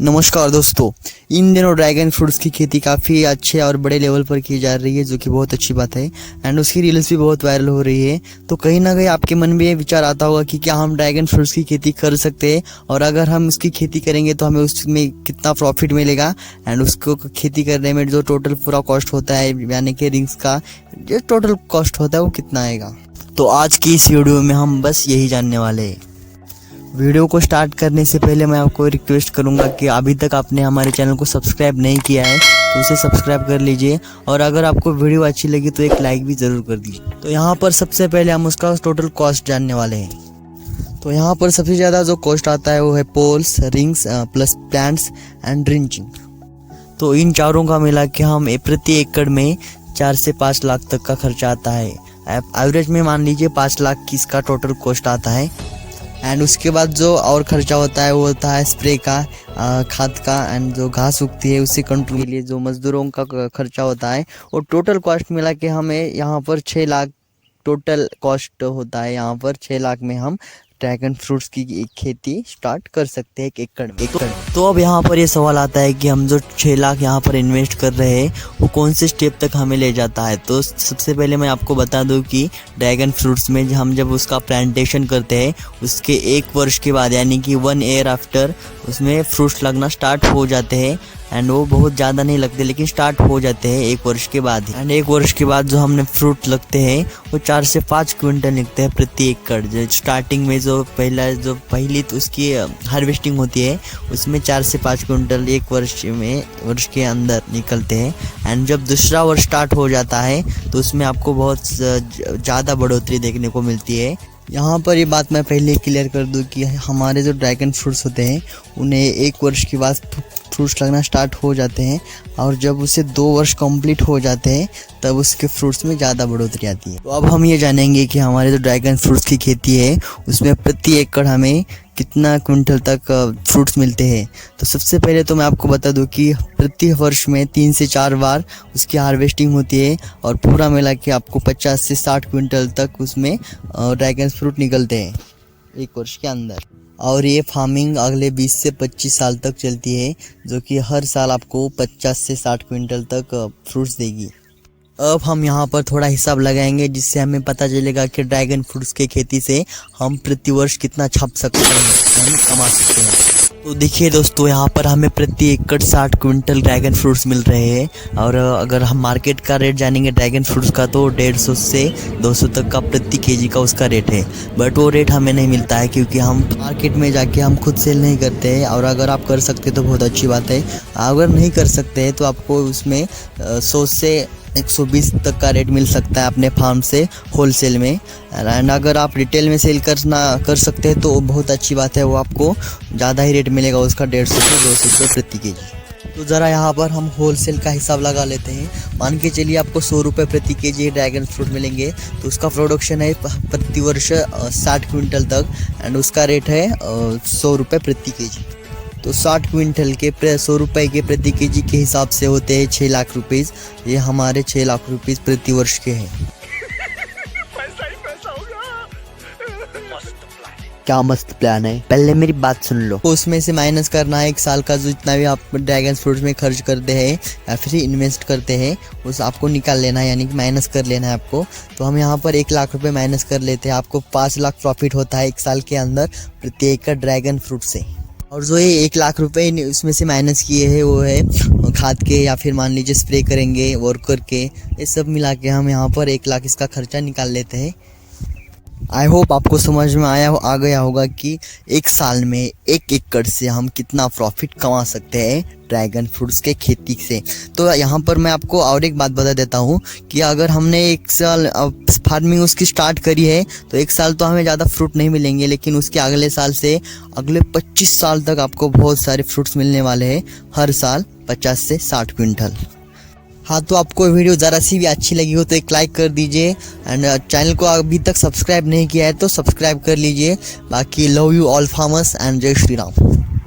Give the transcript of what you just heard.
नमस्कार दोस्तों। इन दिनों ड्रैगन फ्रूट्स की खेती काफ़ी अच्छे और बड़े लेवल पर की जा रही है, जो कि बहुत अच्छी बात है। एंड उसकी रील्स भी बहुत वायरल हो रही है। तो कहीं ना कहीं आपके मन में ये विचार आता होगा कि क्या हम ड्रैगन फ्रूट्स की खेती कर सकते हैं, और अगर हम उसकी खेती करेंगे तो हमें उसमें कितना प्रॉफिट मिलेगा, एंड उसको खेती करने में जो टोटल पूरा कॉस्ट होता है, यानी कि रिंग्स का जो टोटल कॉस्ट होता है वो कितना आएगा। तो आज की इस वीडियो में हम बस यही जानने वाले हैं। वीडियो को स्टार्ट करने से पहले मैं आपको रिक्वेस्ट करूंगा कि अभी तक आपने हमारे चैनल को सब्सक्राइब नहीं किया है तो उसे सब्सक्राइब कर लीजिए, और अगर आपको वीडियो अच्छी लगी तो एक लाइक भी ज़रूर कर दीजिए। तो यहाँ पर सबसे पहले हम उसका टोटल कॉस्ट जानने वाले हैं। तो यहाँ पर सबसे ज़्यादा जो कॉस्ट आता है वो है poles, rings plus plants and drenching. तो इन चारों का मिला के हम प्रति एकड़ में 4 से 5 लाख तक का खर्चा आता है। एवरेज में मान लीजिए 5 लाख की इसका टोटल कॉस्ट आता है। एंड उसके बाद जो और खर्चा होता है वो होता है स्प्रे का, खाद का, एंड जो घास उगती है उसे कंट्रोल के लिए जो मजदूरों का खर्चा होता है। और टोटल कॉस्ट मिला के हमें यहाँ पर 6 लाख टोटल कॉस्ट होता है। यहाँ पर 6 लाख में हम ड्रैगन फ्रूट्स की खेती स्टार्ट कर सकते हैं एक एकड़। तो अब यहाँ पर ये सवाल आता है कि हम जो 6 लाख यहाँ पर इन्वेस्ट कर रहे हैं वो कौन से स्टेप तक हमें ले जाता है। तो सबसे पहले मैं आपको बता दूं कि ड्रैगन फ्रूट्स में हम जब उसका प्लांटेशन करते हैं उसके 1 वर्ष के बाद, यानी कि 1 ईयर आफ्टर, उसमें फ्रूट्स लगना स्टार्ट हो जाते हैं। एंड वो बहुत ज़्यादा नहीं लगते, लेकिन स्टार्ट हो जाते हैं 1 वर्ष के बाद ही। एंड 1 वर्ष के बाद जो हमने फ्रूट लगते हैं वो 4 से 5 क्विंटल निकलते हैं प्रति एकड़। जो स्टार्टिंग में जो पहली तो उसकी हार्वेस्टिंग होती है उसमें 4 से 5 क्विंटल 1 वर्ष के अंदर निकलते हैं। एंड जब दूसरा वर्ष स्टार्ट हो जाता है तो उसमें आपको बहुत ज़्यादा बढ़ोतरी देखने को मिलती है। यहाँ पर ये बात मैं पहले क्लियर कर दूँ कि हमारे जो ड्रैगन फ्रूट्स होते हैं उन्हें 1 वर्ष के बाद फ्रूट्स लगना स्टार्ट हो जाते हैं, और जब उसे 2 वर्ष कंप्लीट हो जाते हैं तब उसके फ्रूट्स में ज़्यादा बढ़ोतरी आती है। तो अब हम ये जानेंगे कि हमारे जो ड्रैगन फ्रूट्स की खेती है उसमें प्रति एकड़ हमें कितना क्विंटल तक फ्रूट्स मिलते हैं। तो सबसे पहले तो मैं आपको बता दूं कि प्रति वर्ष में 3 से 4 बार उसकी हार्वेस्टिंग होती है, और पूरा मिला के आपको 50 से 60 क्विंटल तक उसमें ड्रैगन फ्रूट निकलते हैं 1 वर्ष के अंदर। और ये फार्मिंग अगले 20 से 25 साल तक चलती है, जो कि हर साल आपको 50 से 60 क्विंटल तक फ्रूट्स देगी। अब हम यहाँ पर थोड़ा हिसाब लगाएंगे जिससे हमें पता चलेगा कि ड्रैगन फ्रूट्स की खेती से हम प्रति वर्ष कितना छाप सकते हैं, हम कमा सकते हैं। तो देखिए दोस्तों, यहाँ पर हमें प्रति एकड़ 60 क्विंटल ड्रैगन फ्रूट्स मिल रहे हैं, और अगर हम मार्केट का रेट जानेंगे ड्रैगन फ्रूट्स का तो 150 से 200 तक का प्रति केजी का उसका रेट है। बट वो रेट हमें नहीं मिलता है क्योंकि हम मार्केट में जाके हम खुद सेल नहीं करते हैं। और अगर आप कर सकते तो बहुत अच्छी बात है, अगर नहीं कर सकते हैं तो आपको उसमें 100 से 120 तक का रेट मिल सकता है अपने फार्म से होलसेल में। एंड अगर आप रिटेल में सेल कर सकते हैं तो बहुत अच्छी बात है, वो आपको ज़्यादा ही रेट मिलेगा उसका, 150 से 200 रुपये प्रति केजी। तो ज़रा यहाँ पर हम होलसेल का हिसाब लगा लेते हैं। मान के चलिए आपको 100 रुपये प्रति केजी ड्रैगन फ्रूट मिलेंगे, तो उसका प्रोडक्शन है प्रति वर्ष 60 क्विंटल तक, एंड उसका रेट है 100 रुपये प्रति केजी। तो 60 क्विंटल के 100 रुपये के प्रति केजी के हिसाब से होते हैं 6 लाख रुपीज़। ये हमारे 6 लाख रुपीज़ प्रति वर्ष के हैं। पैसा ही पैसा होगा। क्या मस्त प्लान है, पहले मेरी बात सुन लो। उसमें से माइनस करना है 1 साल का जो जितना भी आप ड्रैगन फ्रूट्स में खर्च करते हैं या फिर इन्वेस्ट करते हैं उस आपको निकाल लेना है, यानी कि माइनस कर लेना है आपको। तो हम यहाँ पर 1 लाख रुपए माइनस कर लेते हैं, आपको 5 लाख प्रॉफिट होता है 1 साल के अंदर प्रति एकड़ ड्रैगन फ्रूट से। और जो ये 1 लाख रुपए उसमें से माइनस किए हैं वो है खाद के, या फिर मान लीजिए स्प्रे करेंगे, वर्कर के, ये सब मिला के हम यहाँ पर 1 लाख इसका खर्चा निकाल लेते हैं। आई होप आपको समझ में आ गया होगा कि 1 साल में 1 एकड़ से हम कितना प्रॉफिट कमा सकते हैं ड्रैगन फ्रूट्स के खेती से। तो यहाँ पर मैं आपको और एक बात बता देता हूँ कि अगर हमने 1 साल फार्मिंग उसकी स्टार्ट करी है तो 1 साल तो हमें ज़्यादा फ्रूट नहीं मिलेंगे, लेकिन उसके अगले साल से अगले 25 साल तक आपको बहुत सारे फ्रूट्स मिलने वाले हैं, हर साल 50 से 60 क्विंटल। हाँ, तो आपको वीडियो ज़रा सी भी अच्छी लगी हो तो एक लाइक कर दीजिए, एंड चैनल को अभी तक सब्सक्राइब नहीं किया है तो सब्सक्राइब कर लीजिए। बाकी love you all farmers and जय श्री राम।